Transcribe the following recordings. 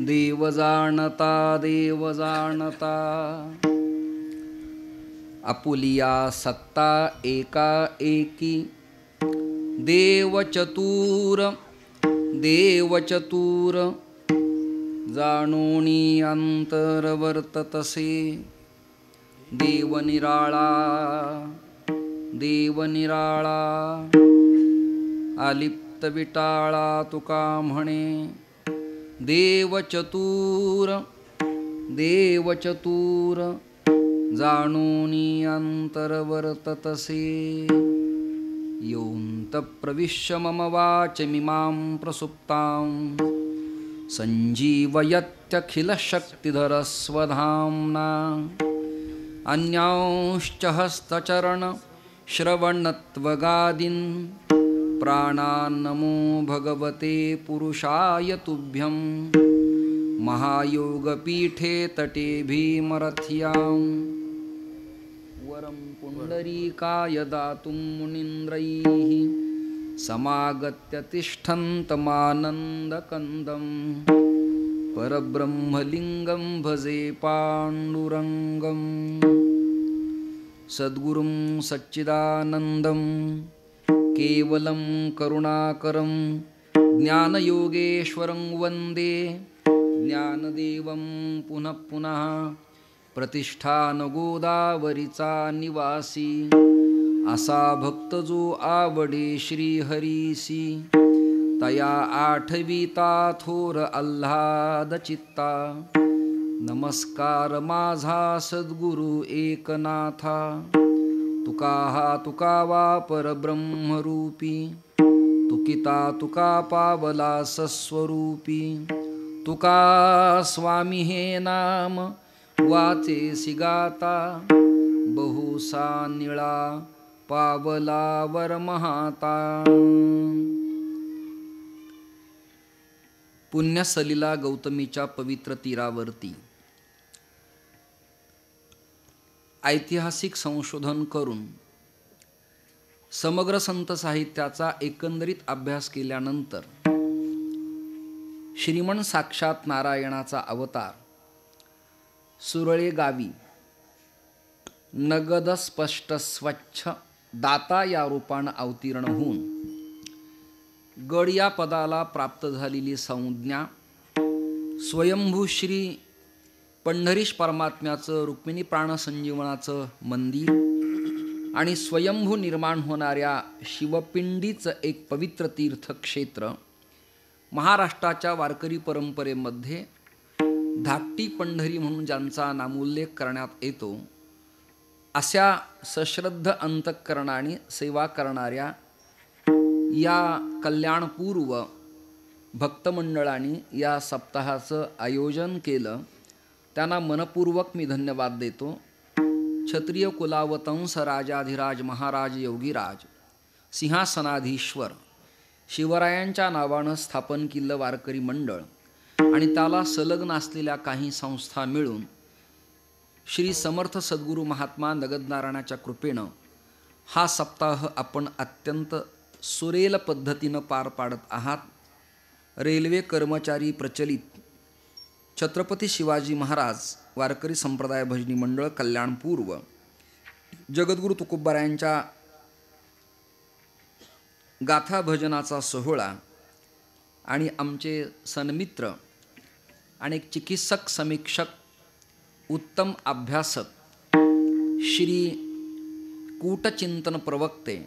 देव जाणता आपुलिया सत्ता एका एकी देव चतुर जाणोनी अंतर वर्ततसे देव निराळा आलिप्त विटाळा तुका म्हणे देव चतुर जाणोनी अंतर वर्ततसे योऽन्त प्रविश्य मम वाचमिमां प्रसुप्तां सञ्जीवयत्यखिलशक्तिधरस्वधाम्ना अन्यांश्च हस्तचरणश्रवणत्वगादीन् प्राणान्नमो भगवते पुरुषाय तुभ्यं महायोगपीठे तटे भीमरथ्यां वरं पुण्डरीकाय दातुं मुनीन्द्रैः समागत्य तिष्ठन्तमानन्दकन्दं परब्रह्मलिङ्गं भजे पाण्डुरङ्गं सद्गुरुं सच्चिदानन्दं केवलं करुणाकरं ज्ञानयोगेश्वरं वन्दे ज्ञानदेवं पुनः पुनः प्रतिष्ठान गोदावरीचा निवासी असा भक्त जो आवडे श्रीहरीसी तया आठविता थोर आल्हाद चित्ता नमस्कार माझा सद्गुरु एकनाथा तुका वा परब्रह्मरूपी तुकिता तुका पावला सस्वरूपी तुका स्वामी हे नाम वाचेसी गाता बहुसा निळा पावला वरमहाता पुण्यसलिला गौतमीच्या पवित्र तीरावरती ऐतिहासिक संशोधन करून समग्र संत साहित्याचा एकंदरीत अभ्यास केल्यानंतर श्रीमन साक्षात नारायणाचा अवतार सुरळे गावी नगद स्पष्ट स्वच्छ दाता या रूपानं अवतीर्ण होऊन गड या पदाला प्राप्त झालेली संज्ञा स्वयंभू श्री पंढरीश परमात्म्याचं रुक्मिणी प्राणसंजीवनाचं मंदिर आणि स्वयंभू निर्माण होणाऱ्या शिवपिंडीचं एक पवित्र तीर्थक्षेत्र महाराष्ट्राच्या वारकरी परंपरेमध्ये धाकटी पंढरी म्हणून ज्यांचा नामोल्लेख करण्यात येतो अशा सश्रद्ध अंतःकरणाने सेवा करणाऱ्या या कल्याणपूर्व भक्तमंडळांनी या सप्ताहाचं आयोजन केलं त्यांना मनपूर्वक मी धन्यवाद देतो. क्षत्रिय कुलावतंस राजाधिराज महाराज योगीराज सिंहासनाधीश्वर शिवरायांच्या नावानं स्थापन केलेलं वारकरी मंडळ आणि त्याला संलग्न असलेल्या काही संस्था मिळून श्री समर्थ सद्गुरू महात्मा नगदनारायणाच्या कृपेनं हा सप्ताह आपण अत्यंत सुरेल पद्धतीनं पार पाडत आहात. रेल्वे कर्मचारी प्रचलित छत्रपती शिवाजी महाराज वारकरी संप्रदाय भजनी मंडळ कल्याणपूर्व जगद्गुरू तुकोबारायांच्या गाथा भजनाचा सोहळा आणि आमचे सन्मित्र आणि एक चिकित्सक समीक्षक उत्तम अभ्यासक श्री कूटचिंतन प्रवक्ते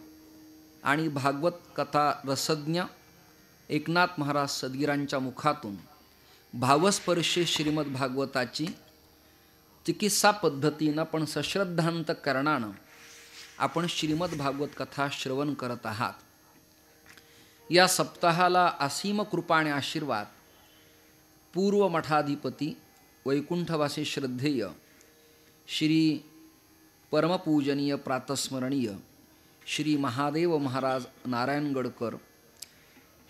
आणि भागवत कथा रसज्ञ एकनाथ महाराज सदगीरांच्या मुखातून भावस्पर्शी श्रीमद भागवताची चिकित्सा पद्धतीनं पण सश्रद्धांतकरणानं आपण श्रीमद भागवत कथा श्रवण करत आहात. या सप्ताहाला असीम कृपा आणि आशीर्वाद पूर्व मठाधिपती वैकुंठवासी श्रद्धेय श्री परमपूजनीय प्रातस्मरणीय श्री महादेव महाराज नारायणगडकर,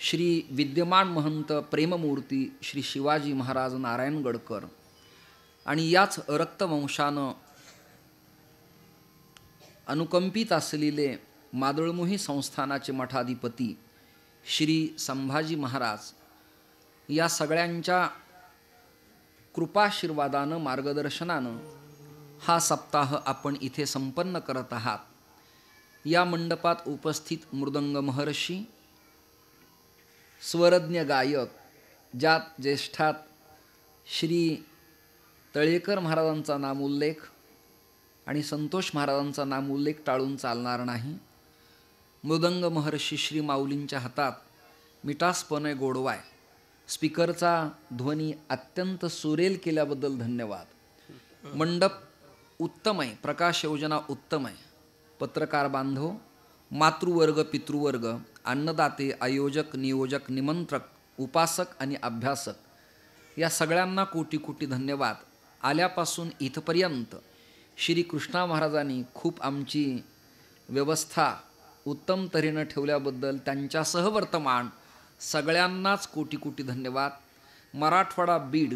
श्री विद्यमान महंत प्रेममूर्ती श्री शिवाजी महाराज नारायणगडकर आणि याच रक्तवंशानं अनुकंपित असलेले मादळमोही संस्थानाचे मठाधिपती श्री संभाजी महाराज या सगळ्यांच्या कृपाशीर्वादानं मार्गदर्शनानं हा सप्ताह आपण इथे संपन्न करत आहात. या मंडपात उपस्थित मृदंग महर्षी, स्वरज्ञ गायक, ज्यात ज्येष्ठात श्री तळेकर महाराजांचा नामोल्लेख आणि संतोष महाराजांचा नामोल्लेख टाळून चालणार नाही. मृदंग महर्षी श्री माऊलींच्या हातात मिठासपणे गोडवा आहे. स्पीकरचा ध्वनी अत्यंत सुरेल केल्याबद्दल धन्यवाद. मंडप उत्तम आहे, प्रकाश योजना उत्तम आहे. पत्रकार बांधव, मातृवर्ग, पितृवर्ग, अन्नदाते, आयोजक, नियोजक, निमंत्रक, उपासक आणि अभ्यासक या सगळ्यांना कोटी कोटी धन्यवाद. आल्यापासून इथपर्यंत श्री कृष्णा महाराजांनी खूप आमची व्यवस्था उत्तम तऱ्हेनं ठेवल्याबद्दल त्यांच्यासह वर्तमान सगळ्यांनाच कोटी कोटी धन्यवाद. मराठवाडा, बीड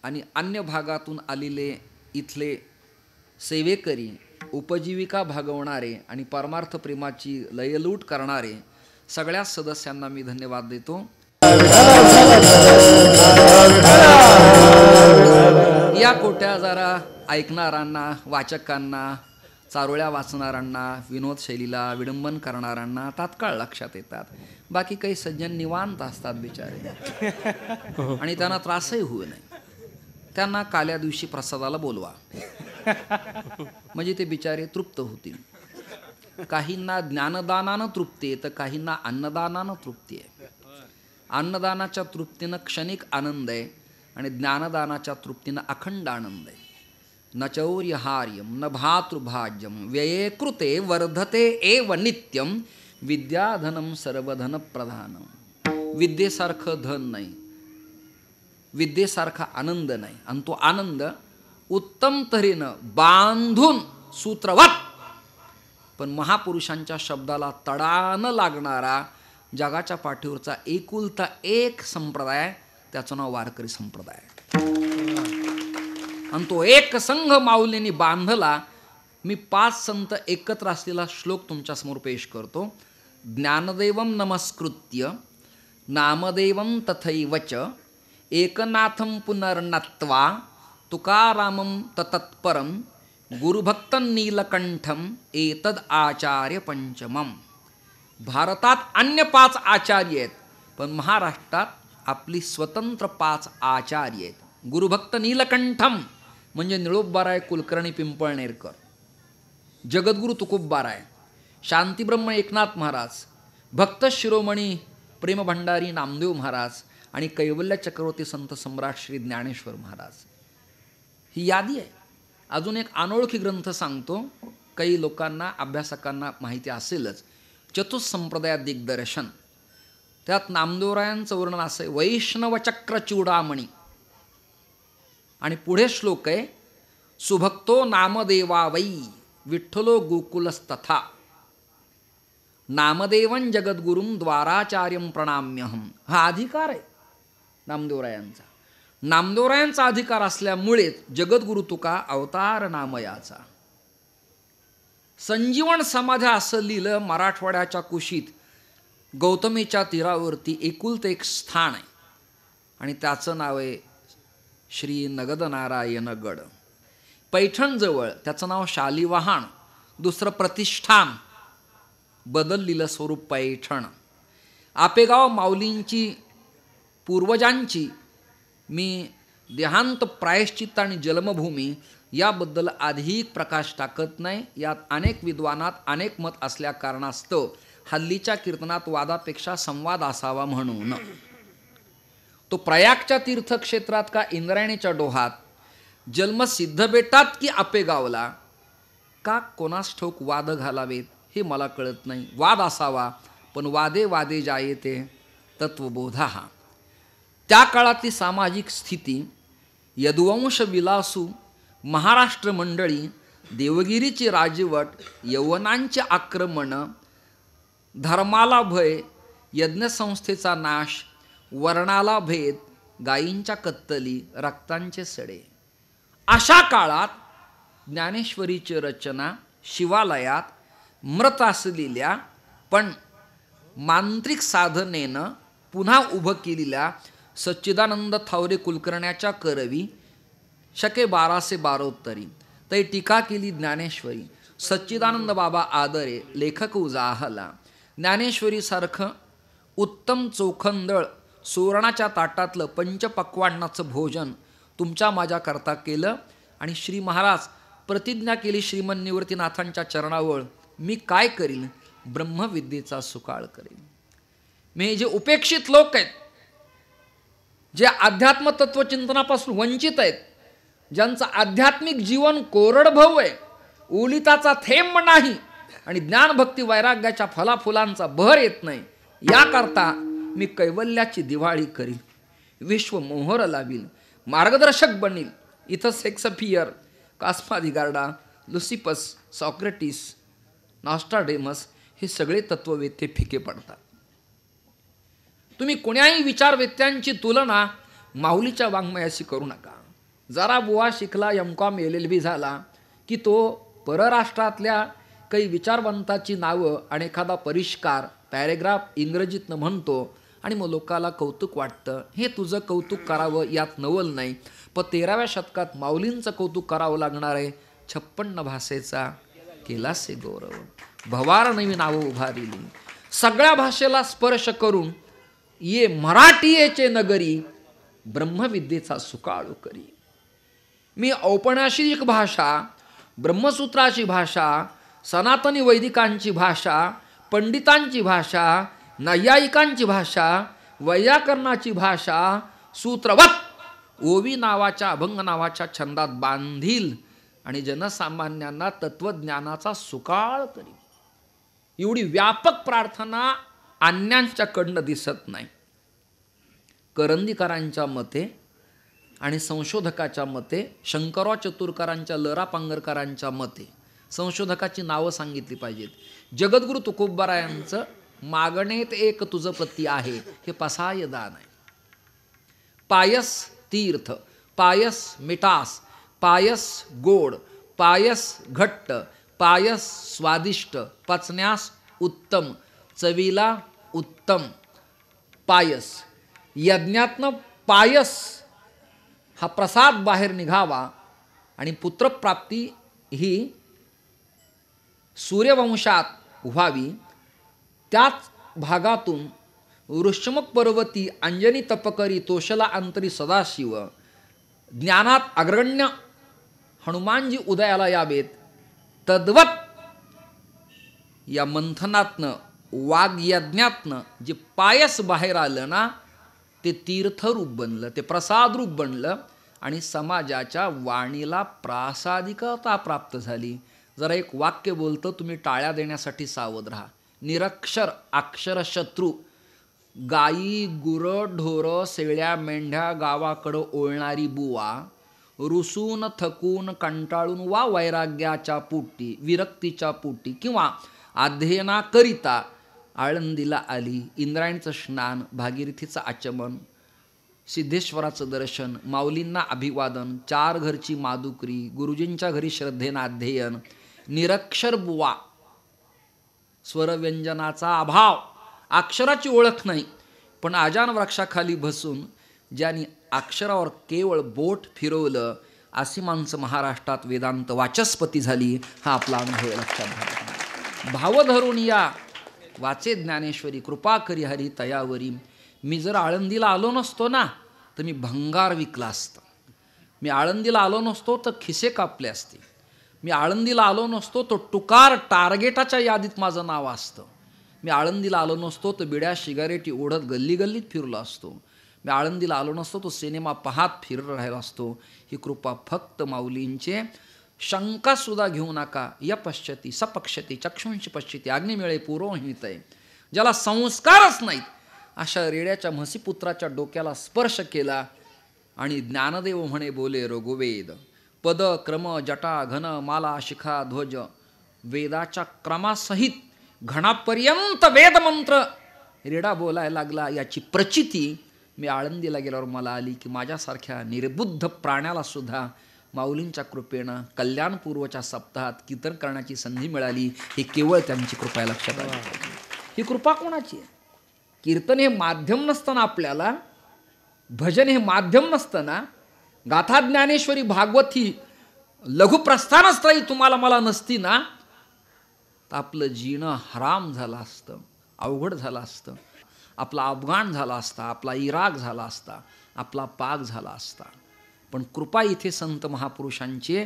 आणि अन्य भागातून आलेले इथले सेवेकरी, उपजीविका भागवणारे आणि परमार्थ प्रेमाची लयलूट करणारे सगळ्या सदस्यांना मी धन्यवाद देतो. या कोट्या जरा ऐकणाऱ्यांना, वाचकांना, चारोळ्या वाचणाऱ्यांना, विनोद शैलीला विडंबन करणाऱ्यांना तात्काळ लक्षात येतात. बाकी काही सज्जन निवांत असतात बिचारे आणि त्यांना त्रासही होऊ नये. त्यांना काल्या दिवशी प्रसादाला बोलवा म्हणजे ते बिचारे तृप्त होतील. काहींना ज्ञानदानानं तृप्ती आहे तर काहींना अन्नदानानं तृप्ती आहे. अन्नदानाच्या तृप्तीनं क्षणिक आनंद आहे आणि ज्ञानदानाच्या तृप्तीनं अखंड आनंद आहे. न चौर्यहार्यम न भातृभाज्यम व्यये कृते वर्धते एव नित्यम विद्याधनम सर्वधन प्रधानम. विद्येसारखं धन नाही, विद्येसारखा आनंद नाही, आणि तो आनंद उत्तम तऱ्हेनं बांधून सूत्रवत पण महापुरुषांच्या शब्दाला तडा न लागणारा जगाच्या पाठीवरचा एकुलता एक संप्रदाय, त्याचं नाव वारकरी संप्रदाय. आणि तो एक संघ माऊलींनी बांधला. मी 5 संत एकत्र असलेला श्लोक तुमच्यासमोर पेश करतो. ज्ञानदेवम नमस्कृत्य नामदेवम तथैवच एकनाथम पुनर्नत्वा तुकारामम तत्परम गुरुभक्त नीलकंठम एतद आचार्य पंचमम. भारतात अन्य 5 आचार्य आहेत, पण महाराष्ट्रात आपली स्वतंत्र 5 आचार्य आहेत. गुरुभक्त नीलकंठम म्हणजे निळोबाराय कुलकर्णी पिंपळनेरकर, जगद्गुरु तुकोबाराय, शांतीब्रह्म एकनाथ महाराज, भक्त शिरोमणी प्रेमभंडारी नामदेव महाराज आणि कैवल्य चक्रवर्ती संत सम्राट श्री ज्ञानेश्वर महाराज. ही यादी आहे. अजून एक अनोळखी ग्रंथ सांगतो, काही लोकांना अभ्यासकांना माहिती असेलच. चतुस्संप्रदाय दिग्दर्शन, त्यात नामदेवरायांचं वर्णन असं आहे, वैष्णव चक्र चूडामणी. आणि पुढे श्लोक आहे, सुभक्तो नामदेवा वै विठ्ठलो गोकुलस्तथा नामदेवन जगद्गुरुं द्वाराचार्यं प्रणाम्यहम. हा अधिकार आहे नामदेवरायांचा. नामदेवरायांचा अधिकार असल्यामुळेच जगद्गुरु तुका अवतार नामयाचा. संजीवन समाध्या असं लिहिलं मराठवाड्याच्या कुशीत. गौतमीच्या तीरावरती एकुलते एक स्थान आहे आणि त्याचं नाव आहे श्री नगदनारायण गड. पैठणजवळ त्याचं नाव शालिवाहन, दुसरं प्रतिष्ठान, बदललेलं स्वरूप पैठण. आपेगाव माऊलींची पूर्वजांची मी देहांत प्रायश्चित्त आणि जन्मभूमी याबद्दल अधिक प्रकाश टाकत नाही. यात अनेक विद्वानात अनेक मत असल्या कारणास्तव हल्लीच्या कीर्तनात वादापेक्षा संवाद असावा म्हणून तो प्रयागच्या तीर्थक्षेत्रात का इंद्रायणीच्या डोहात, जन्म सिद्धबेटात की आपेगावला, का कोणास ठाऊक वाद घालावेत हे मला कळत नाही. वाद असावा, पण वादे वादे जायते तत्वबोधा. त्या काळातली सामाजिक स्थिती, यदुवंश विलासू महाराष्ट्र मंडळी, देवगिरीची राजवट, यवनांचे आक्रमण, धर्माला भय, यज्ञसंस्थेचा नाश, वर्णाला भेद, गायींच्या कत्तली, रक्तांचे सडे. अशा काळात ज्ञानेश्वरीची रचना शिवालयात मृत असलेल्या पण मांत्रिक साधनेनं पुन्हा उभं केलेल्या सच्चिदानंद थावरे कुलकर्ण्याच्या करवी शके 1212 तै टीका केली ज्ञानेश्वरी. सच्चिदानंद बाबा आदरे लेखक उजाहला. ज्ञानेश्वरीसारखं उत्तम चोखंदळ सुवर्णाच्या ताटातलं पंचपक्वान्नाचं भोजन तुमच्या माझ्याकरता केलं आणि श्री महाराज प्रतिज्ञा केली श्रीमन्निवृत्तीनाथांच्या चरणावर, मी काय करीन? ब्रह्मविद्येचा सुकाळ करीन. मी जे उपेक्षित लोक आहेत, जे अध्यात्म तत्वचिंतनापासून वंचित आहेत, ज्यांचं आध्यात्मिक जीवन कोरडभव आहे, उलिताचा थेंब नाही आणि ज्ञानभक्ती वैराग्याच्या फलाफुलांचा बहर येत नाही, याकरता मी कैवल्याची दिवाळी करीन, विश्व मोहर लावील, मार्गदर्शक बनील. इथं शेक्सपियर, कास्पादिगार्डा, लुसिपस, सॉक्रेटिस, नॉस्ट्राडेमस हे सगळे तत्ववेत्ते फिके पडतात. तुम्ही कोण्याही विचारवेत्यांची तुलना माऊलीच्या वाङ्मयाशी करू नका. जरा बुवा शिकला, MCOM LLB झाला की तो परराष्ट्रातल्या काही विचारवंताची नावं आणि एखादा परिष्कार पॅरेग्राफ इंग्रजीतनं म्हणतो आणि मग लोकाला कौतुक वाटतं. हे तुझं कौतुक करावं यात नवल नाही, पण 13व्या शतकात माऊलींचं कौतुक करावं लागणार आहे. 56 भाषेचा केलासे गौरव, भवार नवी नावं उभारिली, सगळ्या भाषेला स्पर्श करून ये मराठीयेचे नगरी, ब्रह्मविद्येचा सुकाळू करी. मी औपन्यासिक भाषा, ब्रह्मसूत्राची भाषा, सनातनी वैदिकांची भाषा, पंडितांची भाषा, नैयायिकांची भाषा, वैयाकरणाची भाषा सूत्रवत ओवी नावाच्या अभंग नावाच्या छंदात बांधील आणि जनसामान्यांना तत्वज्ञानाचा सुकाळ करी. एवढी व्यापक प्रार्थना अन्यांच्याकडनं दिसत नाही. करंदीकरांच्या मते आणि संशोधकाच्या मते, शंकरराव चतुरकरांच्या, लरा पांगरकरांच्या मते, संशोधकाची नावं सांगितली पाहिजेत. जगद्गुरु तुकोबारायांचं मागणेत एक तुझं पती आहे हे पसाय दान आहे. पायस तीर्थ, पायस मिठास, पायस गोड, पायस घट्ट, पायस स्वादिष्ट, पचण्यास उत्तम, चवीला उत्तम. पायस, यज्ञातनं पायस हा प्रसाद बाहेर निघावा आणि पुत्रप्राप्ती ही सूर्यवंशात व्हावी. त्याच भागातून ऋष्मक पर्वती अंजनी तपकरी तोषला अंतरी सदाशिव, ज्ञानात अग्रगण्य हनुमानजी उदयाला यावेत. तद्वत या मंथनातनं, वाग्यज्ञातनं जे पायस बाहेर आलं ना, ते तीर्थरूप बनलं, ते प्रसादरूप बनलं आणि समाजाच्या वाणीला प्रासादिकता प्राप्त झाली. जरा एक वाक्य बोलतं, तुम्ही टाळ्या देण्यासाठी सावध राहा. निरक्षर अक्षर शत्रू, गाई गुरं ढोरं शेळ्या मेंढ्या गावाकडं ओळणारी बुवा, रुसून थकून कंटाळून वा वैराग्याच्या पोटी, विरक्तीच्या पोटी किंवा अध्ययनाकरिता आळंदीला आली. इंद्रायणीचं स्नान, भागीरथीचं आचमन, सिद्धेश्वराचं दर्शन, माऊलींना अभिवादन, 4 घरची मादुकरी, गुरुजींच्या घरी श्रद्धेनं अध्ययन. निरक्षर बुवा, स्वरव्यंजनाचा अभाव, अक्षराची ओळख नाही, पण आजान वृक्षाखाली बसून ज्यांनी अक्षरावर केवळ बोट फिरवलं अशी माणसं महाराष्ट्रात वेदांत वाचस्पती झाली. हा आपला अनुभव लक्षात घ्या. भाव धरून या वाचे ज्ञानेश्वरी, कृपा करी हरी तयावरी. मी जर आळंदीला आलो नसतो ना तर मी भंगार विकला असतं. मी आळंदीला आलो नसतो तर खिसे कापले असते. मी आळंदीला आलो नसतो तर टुकार टार्गेटाच्या यादीत माझं नाव असतं. मी आळंदीला आलो नसतो तर बिड्या सिगारेटी ओढत गल्ली गल्लीत फिरलो असतो. मी आळंदीला आलो नसतो तो सिनेमा पाहत फिरत राहिलो असतो. ही कृपा फक्त माऊलींचे. शंकासुद्धा घेऊ नका. य पश्यती सपक्षती चक्षुंशी पश्यती अग्निमेळे पुरोहितय. ज्याला संस्कारच नाहीत अशा रेड्याच्या म्हशीपुत्राच्या डोक्याला स्पर्श केला आणि ज्ञानदेव म्हणे बोले रघुवेद. पद क्रम जटा घन माला शिखा ध्वज, वेदाच्या क्रमासहित घणापर्यंत वेदमंत्र रेडा बोलायला लागला. याची प्रचिती मी आळंदीला गेल्यावर मला आली की माझ्यासारख्या निर्बुद्ध प्राण्याला सुद्धा माऊलींच्या कृपेनं कल्याणपूर्वच्या सप्ताहात कीर्तन करण्याची संधी मिळाली. ही केवळ त्यांची कृपा लक्षात आली. ही कृपा कोणाची आहे? कीर्तन हे माध्यम नसताना, आपल्याला भजन हे माध्यम नसताना, गाथा ज्ञानेश्वरी भागवत ही लघुप्रस्थानस्थळी तुम्हाला मला नसती ना, तर आपलं जीणं हराम झालं असतं, अवघड झालं असतं, आपला अफगाण झाला असता, आपला इराक झाला असता, आपला पाक झाला असता. पण कृपा इथे संत महापुरुषांची,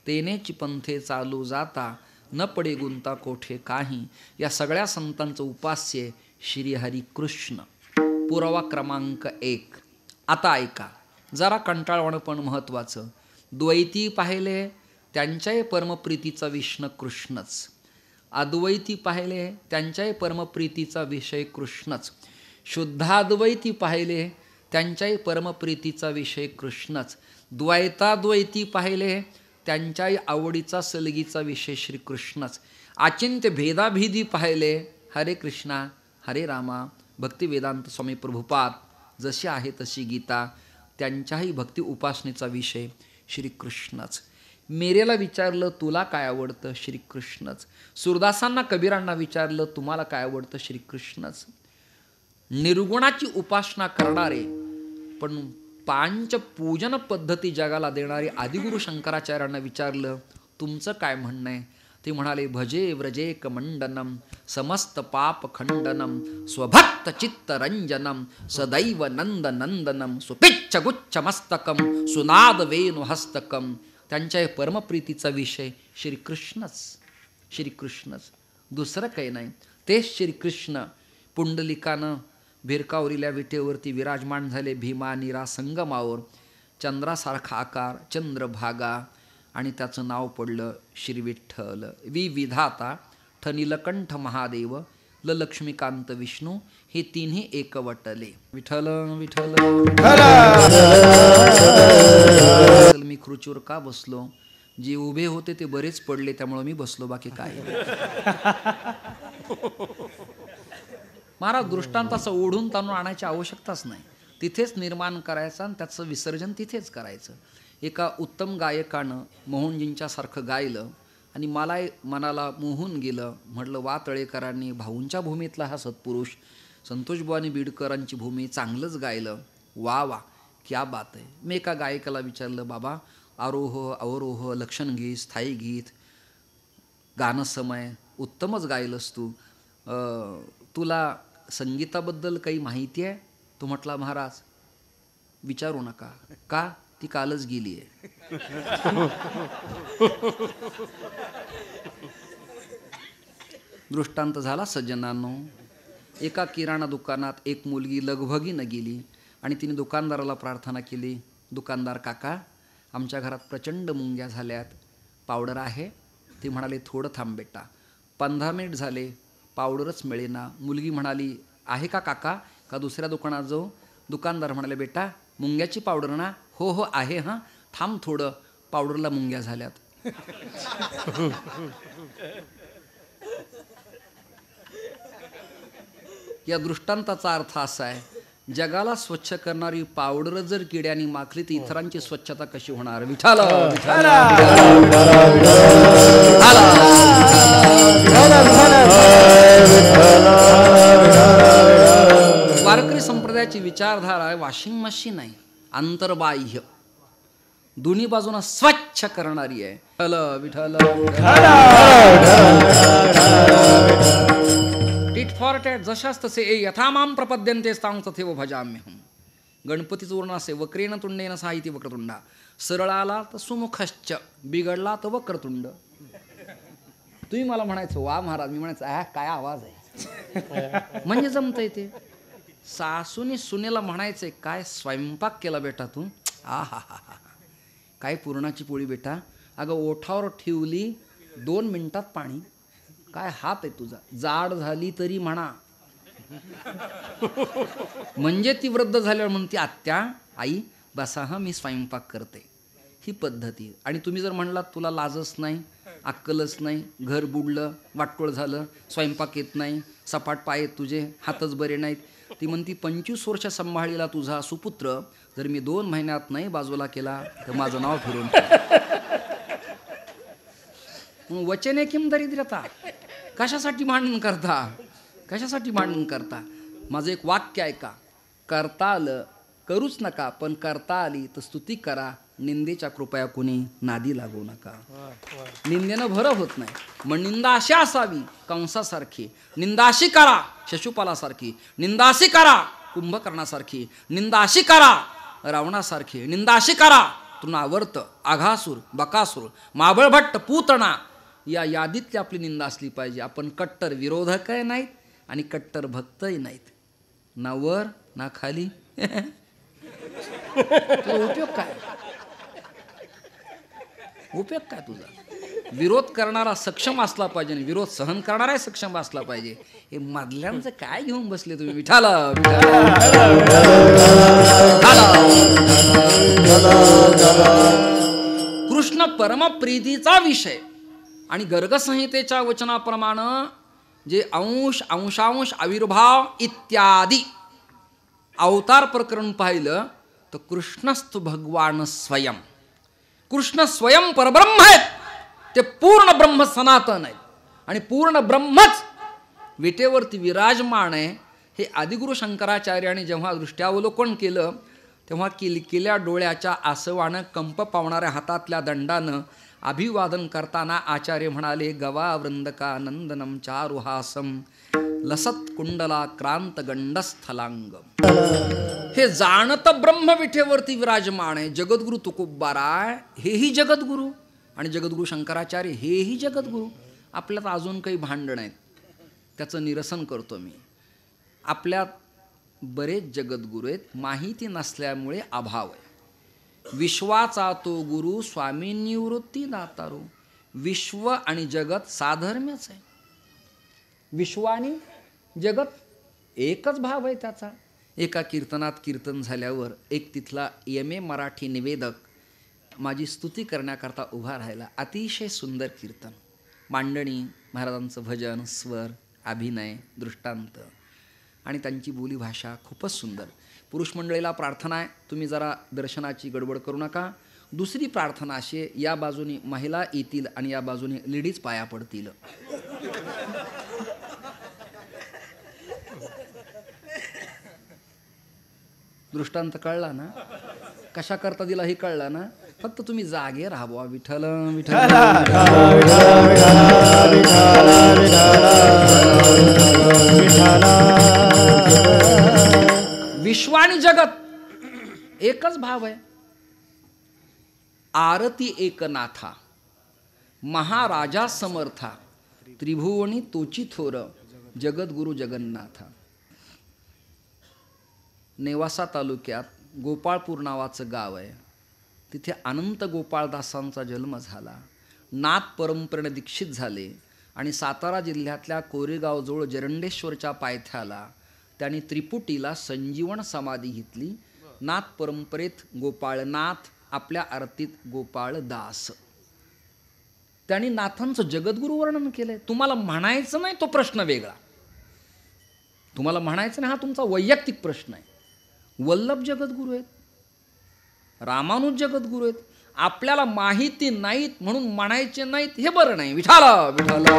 तेनेची पंथे चालू जाता, न पडे गुंता कोठे काही. या सगळ्या संतांचं उपास्य श्रीहरी कृष्ण. पुरावा क्रमांक 1. आता ऐका, जरा कंटाळवाणं पण महत्त्वाचं. द्वैती पाहिले त्यांच्याही परमप्रीतीचा विष्णू कृष्णच, अद्वैती पाहिले त्यांच्याही परमप्रीतीचा विषय कृष्णच, शुद्धाद्वैती पाहिले त्यांच्याही परमप्रीतीचा विषय कृष्णच, द्वैताद्वैती पाहिले त्यांच्याही आवडीचा सलगीचा विषय श्रीकृष्णच, अचिंत्य भेदाभेदी पाहिले हरे कृष्णा हरे रामा भक्तिवेदांत स्वामी प्रभुपाद जशी आहे तशी गीता, त्यांच्याही भक्ती उपासनेचा विषय श्रीकृष्णच. मेरेला विचारलं तुला काय आवडतं, श्रीकृष्णच. सुरदासांना कबीरांना विचारलं तुम्हाला काय आवडतं, श्रीकृष्णच. निर्गुणाची उपासना करणारे पण पांचपूजन पद्धती जगाला देणारे आदिगुरु शंकराचार्यांना विचारलं तुमचं काय म्हणणं आहे. ते म्हणाले भजे व्रजेक मंडनम समस्त पाप खंडनम स्वभक्त चित्तरंजनम सदैव नंद नंदनम सुपिच्छ गुच्छ मस्तकम सुनाद वेणु हस्तकम. त्यांच्या परमप्रीतीचा विषय श्रीकृष्णच, श्रीकृष्णच, दुसरं काही नाही. तेच श्रीकृष्ण पुंडलिकानं भिरकावरील्या विटेवरती विराजमान झाले भीमा नीरा संगमावर, चंद्रासारखा आकार, चंद्रभागा, आणि त्याचं नाव पडलं श्री विठ्ठल. विधाता ठनिलकंठ महादेव ल लक्ष्मीकांत विष्णू हे तिन्ही एकवटले. विठ्ठल विठ्ठल. मी खुर्चीवर का बसलो, जे उभे होते ते बरेच पडले त्यामुळे मी बसलो, बाकी काय. महाराज दृष्टांताचं ओढून ताणून आणायची आवश्यकताच नाही, तिथेच निर्माण करायचं आणि त्याचं विसर्जन तिथेच करायचं. एका उत्तम गायकानं मोहनजींच्यासारखं गायलं आणि मनाला मोहून गेलं. म्हटलं वा तळेकरांनी भाऊंच्या भूमीतला हा सत्पुरुष, संतोषबुवांनी बीडकरांची भूमी, चांगलंच गायलं, वा वा क्या बात आहे. मी एका गायकाला विचारलं बाबा आरोह अवरोह लक्षणगीत स्थायी गीत गाणं समय उत्तमच गायलंस तू, तुला संगीताबद्दल काही माहिती आहे. तो म्हटला महाराज विचारू नका, का ती कालच गेली आहे. दृष्टांत झाला सज्जनांनो. एका किराणा दुकानात एक मुलगी लगभगीनं गेली आणि तिने दुकानदाराला प्रार्थना केली, दुकानदार काका आमच्या घरात प्रचंड मुंग्या झाल्यात, पावडर आहे. ती म्हणाली थोडं थांब बेटा. 15 मिनिट झाले, पावडरच मिळेना. मुलगी म्हणाली आहे का काका, का दुसऱ्या दुकानात जाऊ. दुकानदार म्हणाले बेटा मुंग्याची पावडर ना, हो हो आहे, हां थांब थोडं, पावडरला मुंग्या झाल्यात. या दृष्टांताचा अर्थ असा आहे, जगाला स्वच्छ करणारी पावडर जर किड्यानी माखली तर इतरांची स्वच्छता कशी होणार. विठ्ठल वारकरी संप्रदायाची विचारधारा आहे वॉशिंग मशीन आहे, अंतर्बाह्य दोन्ही बाजूना स्वच्छ करणारी आहे. विठ्ठल टिट फॉर टॅट जशास तसे यथामाम प्रपद्यन्ते तां तथैव भजाम्यहम्. गणपतीचं वर्ण असे वक्रेन तुंडेन साहिती वक्रतुंडा, सरळ आला तर सुमुखश्च, बिघडला तर वक्रतुंड. तुम्ही मला म्हणायचं वा महाराज, मी म्हणायचं काय आवाज आहे. म्हणजे जमतंय ते. सासूनी सुनेला म्हणायचंय काय स्वयंपाक केला बेटा तू, आ हा हा हा, काय पुरणाची पोळी बेटा, अगं ओठावर ठेवली 2 मिनिटात पाणी, काय हात आहे तुझा, जाड झाली तरी म्हणा. म्हणजे ती वृद्ध झाल्यावर म्हणते आत्या आई बसा हा मी स्वयंपाक करते, ही पद्धती. आणि तुम्ही जर म्हणलात तुला लाजच नाही, अक्कलच नाही, घर बुडलं, वाटकोळ झालं, स्वयंपाक येत नाही, सपाट पाय आहेत तुझे, हातच बरे नाहीत, ती म्हणती 25 वर्ष सांभाळलेला तुझा सुपुत्र जर मी 2 महिन्यात नाही बाजूला केला तर माझं नाव फिरून. वचने किम दरिद्रता, कशासाठी भांडण करता, कशासाठी भांडण करता. माझं एक वाक्य ऐका, करता आलं करूच नका, पण करता आली तर स्तुती करा. निंदेच्या कृपया कुणी नादी लागू नका. निंदेनं भरं होत नाही. मग निंदा अशी असावी कंसासारखी, निंदा अशी करा शिशुपालासारखी, निंदा अशी करा कुंभकर्णासारखी, निंदा अशी करा रावणासारखी, निंदा अशी करा तृणावर्त, आघासूर, बकासूर, महाबळभट्ट, पूतना या यादीतली आपली निंदा असली पाहिजे. आपण कट्टर विरोधकही नाहीत आणि कट्टर भक्तही नाहीत. ना वर ना खाली. उपयोग काय? उपयोग काय तुझा? विरोध करणारा सक्षम असला पाहिजे आणि विरोध सहन करणाराही सक्षम असला पाहिजे. हे मधल्यांचं काय घेऊन बसले तुम्ही? विठाला कृष्ण परमप्रीतीचा विषय आणि गर्गसंहितेच्या वचनाप्रमाणे जे अंश, अंशांश, आविर्भाव इत्यादी अवतार प्रकरण पाहिलं तर कृष्णस्तु भगवान स्वयं. कृष्ण स्वयं परब्रह्म आहेत. ते पूर्ण ब्रह्म सनातन आहेत आणि पूर्ण ब्रह्मच विटेवरती विराजमान आहे. हे आदिगुरु शंकराचार्याने जेव्हा दृष्ट्यावलोकन केलं तेव्हा किलकिल्या डोळ्याच्या आसवानं, कंप पावणाऱ्या हातातल्या दंडानं अभिवादन करताना आचार्य म्हणाले, गवा वृंदका नंदनम चारुहासम लसत कुंडला क्रांत गंडस्थलांग. हे जाणत ब्रह्म विठेवरती विराजमान आहे. जगद्गुरु तुकोबाराय हेही जगद्गुरु आणि जगद्गुरु शंकराचार्य हेही जगद्गुरु. आपल्यात अजून काही भांडण आहेत, त्याचं निरसन करतो मी. आपल्यात बरेच जगद्गुरु आहेत, माहिती नसल्यामुळे अभाव आहे. विश्वाचा तो गुरु स्वामी निवृत्ती दातारो. विश्व आणि जगत साधर्म्यच आहे. विश्व आणि जगत एकच भाव आहे त्याचा. एका कीर्तनात कीर्तन झाल्यावर एक तिथला एम.ए. मराठी निवेदक माझी स्तुती करण्याकरता उभा राहिला. अतिशय सुंदर कीर्तन, मांडणी, महाराजांचं भजन, स्वर, अभिनय, दृष्टांत आणि त्यांची बोलीभाषा खूपच सुंदर. पुरुष मंडळीला प्रार्थना आहे, तुम्ही जरा दर्शनाची गडबड करू नका. दुसरी प्रार्थना अशी आहे, या बाजूने महिला येतील आणि या बाजूने लेडीज पाया पडतील. दृष्टांत कळला ना? कशा करता दिला हे कळलं ना? फक्त तुम्ही जागे राहावा. विठ्ठल विठ्ठल विश्व आणि जगत एकच भाव आहे. आरती एकनाथा महाराजा समर्था त्रिभुवनी तोची थोर जगद्गुरु जगन्नाथा. नेवासा तालुक्यात गोपाळपूर नावाचं गाव आहे. तिथे अनंत गोपाळदासांचा जन्म झाला. नाथ परंपरेने दीक्षित झाले आणि सातारा जिल्ह्यातल्या कोरेगावजवळ जरंडेश्वरच्या पायथ्याला त्यांनी त्रिपुटीला संजीवन समाधी घेतली. नाथ परंपरेत गोपाळनाथ, आपल्या आरतीत गोपाळदास. त्यांनी नाथांचं जगद्गुरु वर्णन केलंय. तुम्हाला म्हणायचं नाही तो प्रश्न वेगळा. तुम्हाला म्हणायचं नाही हा तुमचा वैयक्तिक प्रश्न आहे. वल्लभ जगद्गुरु आहेत, रामानुज जगद्गुरु आहेत. आपल्याला माहिती नाहीत म्हणून म्हणायचे नाहीत हे बरं नाही. विठाला विठाला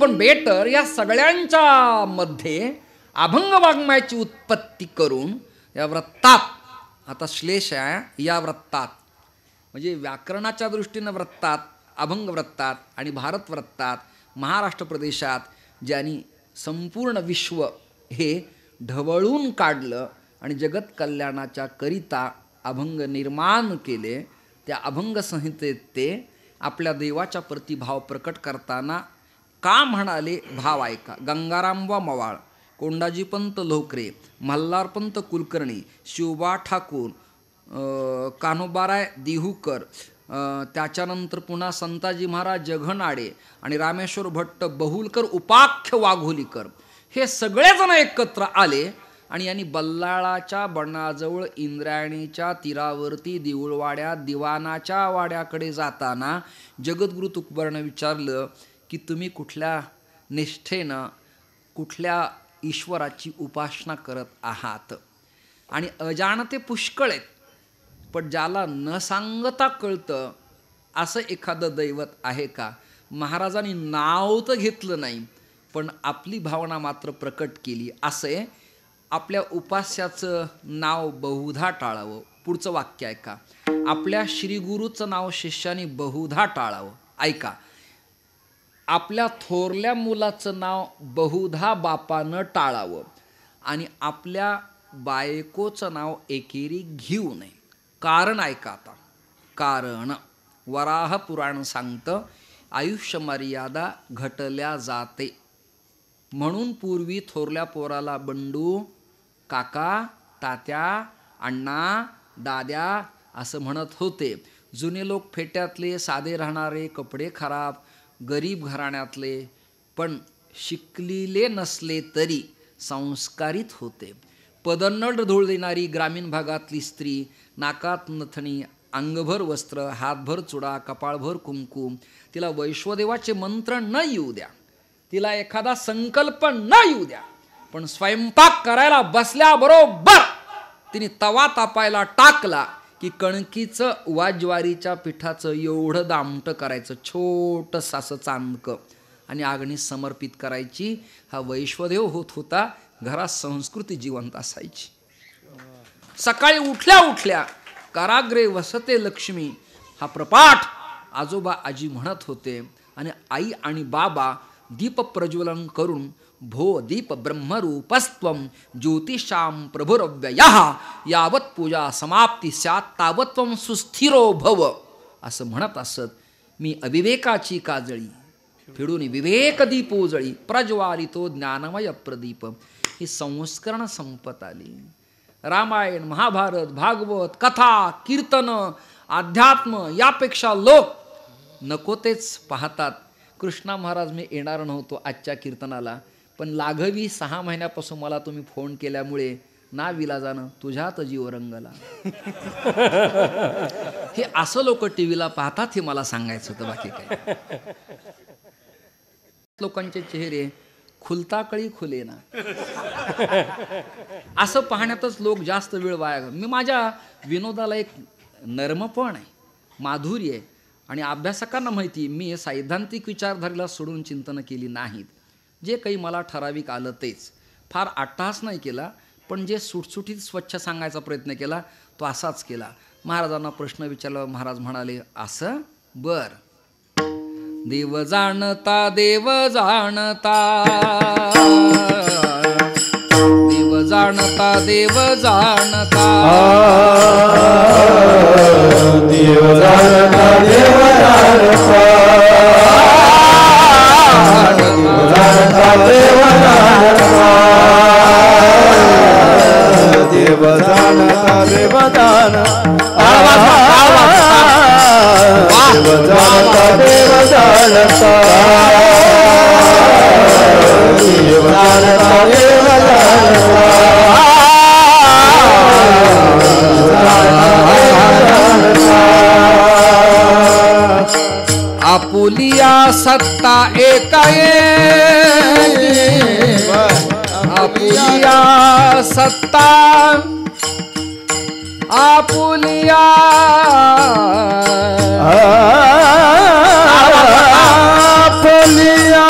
पण बेटर या सगळ्यांच्या मध्ये अभंग वाङ्मयाची उत्पत्ती करून या व्रतात, आता श्लेष आहे या व्रतात, म्हणजे व्याकरणाच्या दृष्टीनं व्रतात, अभंग व्रतात आणि भारत व्रतात महाराष्ट्र प्रदेशात ज्यांनी संपूर्ण विश्व हे ढवळून काढलं आणि जगत कल्याणाच्या करिता अभंग निर्माण केले, त्या अभंग संहितेत ते आपल्या देवाच्या प्रतिभाव प्रकट करताना का म्हणाले भाव ऐका. गंगारामबा मवाळ, कोंडाजीपंत लोकरे, मल्हारपंत कुलकर्णी, शिवबा ठाकूर, कान्होबाराय देहूकर, त्याच्यानंतर पुन्हा संताजी महाराज जघनाडे आणि रामेश्वर भट्ट बहुलकर, उपाख्य वाघोलीकर, हे सगळेजण एकत्र आले आणि यांनी बल्लाळाच्या बनाजवळ इंद्रायणीच्या तीरावरती देऊळवाड्यात दिवानाच्या वाड्याकडे जाताना जगद्गुरु तुकोबारानं विचारलं की तुम्ही कुठल्या निष्ठेनं कुठल्या ईश्वराची उपासना करत आहात. आणि अजाणते पुष्कळ आहेत, पण ज्याला न सांगता कळतं असं एखादं दैवत आहे का? महाराजांनी नाव तर घेतलं नाही, पण आपली भावना मात्र प्रकट केली. असे आपल्या उपास्याचं नाव बहुधा टाळावं. पुढचं वाक्य ऐका. आपल्या श्रीगुरूचं नाव शिष्याने बहुधा टाळावं. ऐका. आपल्या थोरल्या मुलाचं नाव बहुधा बापानं टाळावं आणि आपल्या बायकोचं नाव एकेरी घेऊ नये. कारण ऐका आता. कारण वराह पुराण सांगतं आयुष्य मर्यादा घटल्या जाते. म्हणून पूर्वी थोरल्या पोराला बंडू, काका, तात्या, अण्णा, दाद्या असं म्हणत होते. जुने लोक फेट्यातले, साधे राहणारे, कपडे खराब, गरीब घराण्यातले, पण शिकलेले नसले तरी संस्कारित होते. पदन्नड धूळ देणारी ग्रामीण भागातली स्त्री, नाकात नथणी, अंगभर वस्त्र, हातभर चुडा, कपाळभर कुंकू, तिला वैश्वदेवाचे मंत्र न येऊ द्या, तिला एखादा संकल्प न येऊ द्या, पण स्वयंपाक करायला बसल्याबरोबर तिने तवा तापायला टाकला की कणकीचं वा ज्वारीच्या पिठाचं एवढं दामटं करायचं, छोटंसं असं चांदकं, आणि अग्नीस समर्पित करायची. हा वैश्वदेव होत होता. घरात संस्कृती जिवंत असायची. सकाळी उठल्या उठल्या काराग्रे वसते लक्ष्मी हा प्रपाठ आजोबा आजी म्हणत होते आणि आई आणि बाबा दीप प्रज्वलन करून भो दीप ब्रह्मरूपस्त्वं ज्योतिषां प्रभुरव्ययः यावत पूजा समाप्ती स्यात् तावत त्वं सुस्थिरो भव असं म्हणत असत. मी अविवेकाची काजळी फिडून विवेक दीप उजळी प्रज्वालितो ज्ञानमय प्रदीप. ही संस्करण संपत आली. रामायण, महाभारत, भागवत, कथा, कीर्तन, अध्यात्म यापेक्षा लोक नको तेच पाहतात. कृष्णा महाराज मी येणार नव्हतो आजच्या कीर्तनाला, पण लाघवी 6 महिन्यापासून मला तुम्ही फोन केल्यामुळे ना विलाजानं तुझ्यात जीव रंगला. हे असं लोक टीव्हीला पाहतात हे मला सांगायचं होतं, बाकी काय. लोकांचे चेहरे खुलता कळी खुले ना असं पाहण्यातच लोक जास्त वेळ वाया. मी माझ्या विनोदाला एक नर्मपण आहे, माधुर्य आहे, आणि अभ्यासकांना माहिती मी सैद्धांतिक विचारधारेला सोडून चिंतन केली नाहीत. जे काही मला ठराविक आलं तेच, फार अट्टहास नाही केला, पण जे सुटसुटीत स्वच्छ सांगायचा प्रयत्न केला तो असाच केला. महाराजांना प्रश्न विचारला, महाराज म्हणाले असं बर. देव जाणता देव जाणता देव जाणता देव जाणता देव जाणता देव जाणता देव जाणता देव जाणता देव जाणता देव जाणता देव जाणता देव जाणता देव जाणता आपुलिया सत्ता एकाए आपुलिया सत्ता आपुलिया आपुलिया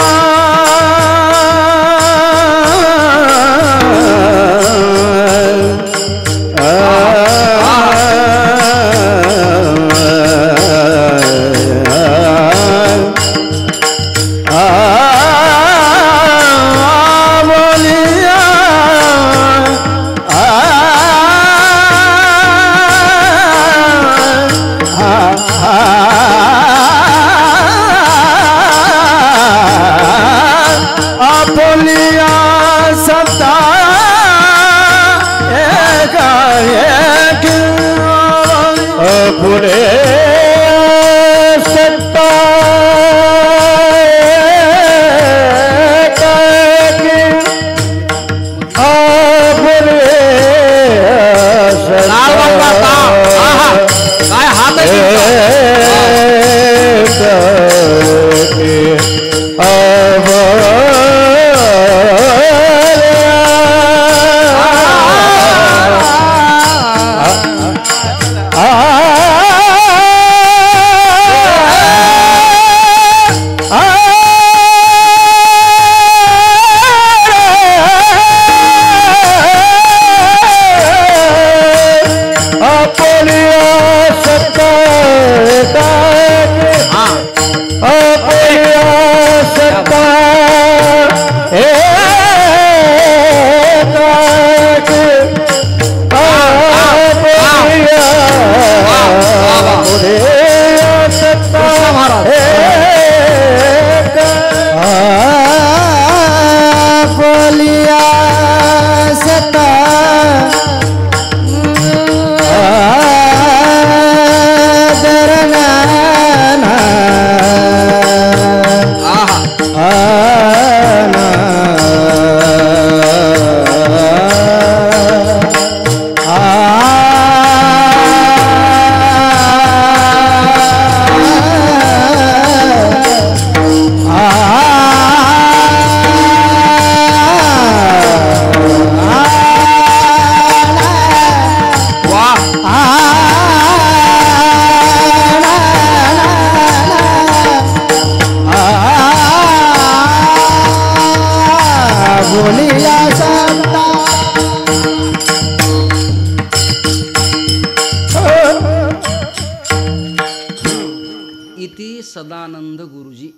सदानंद गुरुजी.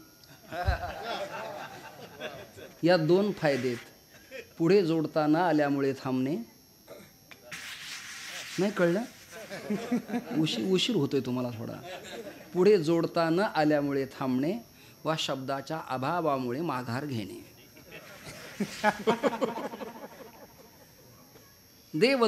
या 2 फायदे आहेत. पुढे जोडता न आल्यामुळे थांबणे. नाही कळलं? उशीर होतोय तुम्हाला थोडा. पुढे जोडता न आल्यामुळे थांबणे वा शब्दाच्या अभावामुळे माघार घेणे. देव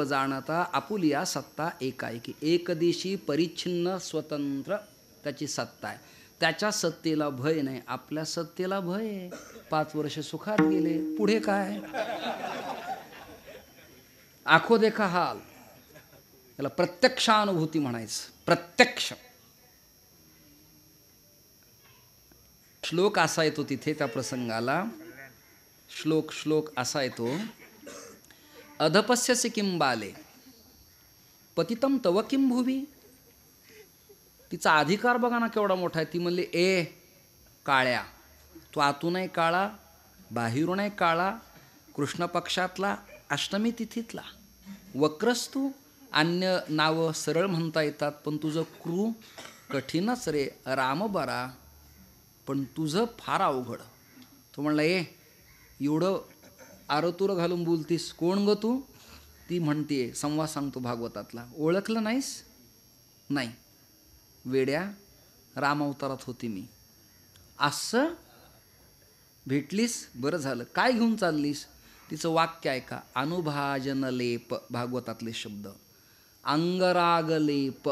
जाणता आपुलिया सत्ता एकाएकी. एकदिशी परिच्छिन्न स्वतंत्र त्याची सत्ता आहे. त्याच्या सत्तेला भय नाही, आपल्या सत्तेला भय आहे. 5 वर्ष सुखात गेले, पुढे काय? आखो देखा हाल, याला प्रत्यक्षानुभूती म्हणायचं. प्रत्यक्ष श्लोक असा येतो तिथे त्या प्रसंगाला. श्लोक असा येतो. अधपस्यसि किं बाले पतितम तव किं भुवी. तिचा अधिकार बघा ना केवढा मोठा आहे. ती म्हणली, ए काळ्या, तू आतूनही काळा बाहेरूनही काळा, कृष्ण पक्षातला अष्टमी तिथीतला, वक्रस्तू. अन्य नावं सरळ म्हणता येतात, पण तुझं क्रू कठीणच रे. राम बरा, पण तुझं फार अवघड. तो म्हणला, एवढं आरतुर घालून बोलतीस, कोण ग तू? ती म्हणतीये, संवाद सांगतो भागवतातला. ओळखलं नाहीस? नाही वेड्या, राम अवतारात होती मी. असं भेटलीस, बरं झालं. काय घेऊन चाललीस? तिचं वाक्य ऐका. अनुभाजन लेप, भागवतातले शब्द. अंगरागलेप,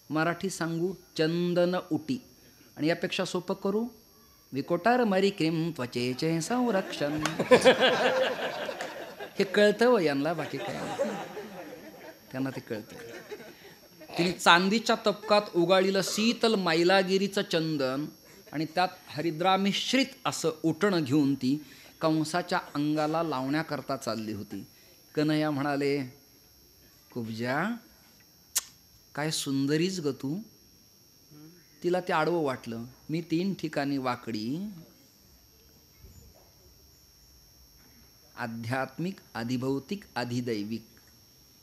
मराठी सांगू चंदन उटी. आणि यापेक्षा सोपं करू, विकोटार मरी क्रीम त्वचेचे संरक्षण. हे कळतं व यांना, बाकी काय त्यांना ते कळतं. तिने चांदीच्या तपकात उगाळलेलं शीतल मैलागिरीचं चंदन आणि त्यात हरिद्रा मिश्रित असं उटणं घेऊन ती कंसाच्या अंगाला लावण्याकरता चालली होती. कन्हैया म्हणाले, कुब्जा काय सुंदरीच ग तू. तिला ते आडवं वाटलं. मी 3 ठिकाणी वाकडी, आध्यात्मिक, अधिभौतिक, अधिदैविक,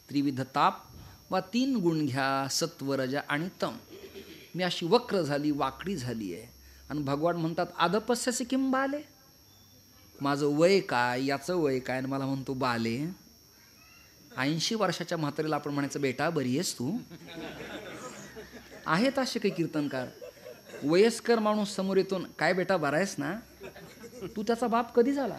त्रिविध ताप वा 3 गुण घ्या, सत्वरज आणि तम. मी अशी वक्र झाली, वाकडी झाली आहे. आणि भगवान म्हणतात, अधपस्यसि किं बाले. माझं वय काय, याचं वय काय, आणि मला म्हणतो बाले. 80 वर्षाच्या म्हातारीला आपण म्हणायचं, बेटा बरी आहेस तू. आहेत असे काही कीर्तनकार. वयस्कर माणूस समोर येतो, काय बेटा बरा आहेस ना. तू त्याचा बाप कधी झाला?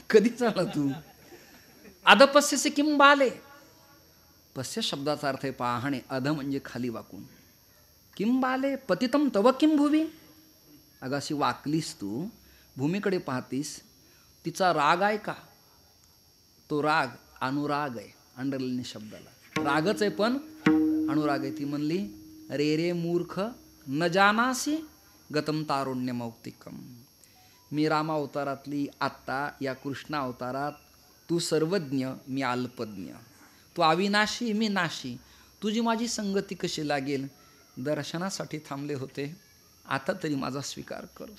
कधी झाला तू? अधपस्यसि किं बाले. पस्य शब्दाचा अर्थ आहे पाहणे. अध म्हणजे खाली वाकून. किं बाले पतितम तव किं भुवी. अगं अशी वाकलीस तू, भूमीकडे पाहतीस. तिचा राग आहे का? तो राग अनुराग आहे. अंडरलाईन शब्दाला रागच आहे, पण अनुराग आहे. ती म्हणली, रे रे मूर्ख न जानासी गतम तारुण्य मौक्तिकम. मी रामा अवतारातली आत्ता या कृष्ण अवतारात, तू सर्वज्ञ मी अल्पज्ञ. तू अविनाशी मी नाशी. तुझी माझी संगती कशी लागेल? दर्शनासाठी थांबले होते. आता तरी माझा स्वीकार कर.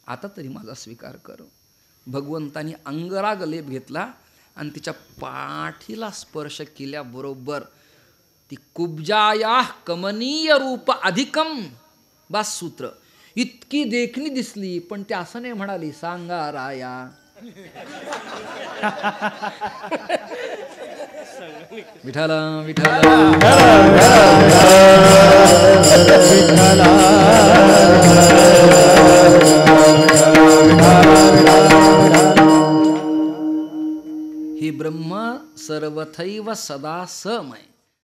आता तरी माझा स्वीकार कर. भगवंतानी अंगराग लेप घेतला आणि तिच्या पाठीला स्पर्श केल्याबरोबर ती कुब्जाया कमनीय रूप अधिकम. बास सूत्र. इतकी देखणी दिसली, पण ती असं नाही म्हणाली, सांगा राया. विठाला विठाला ही ब्रह्म सर्वथैव सदा समय.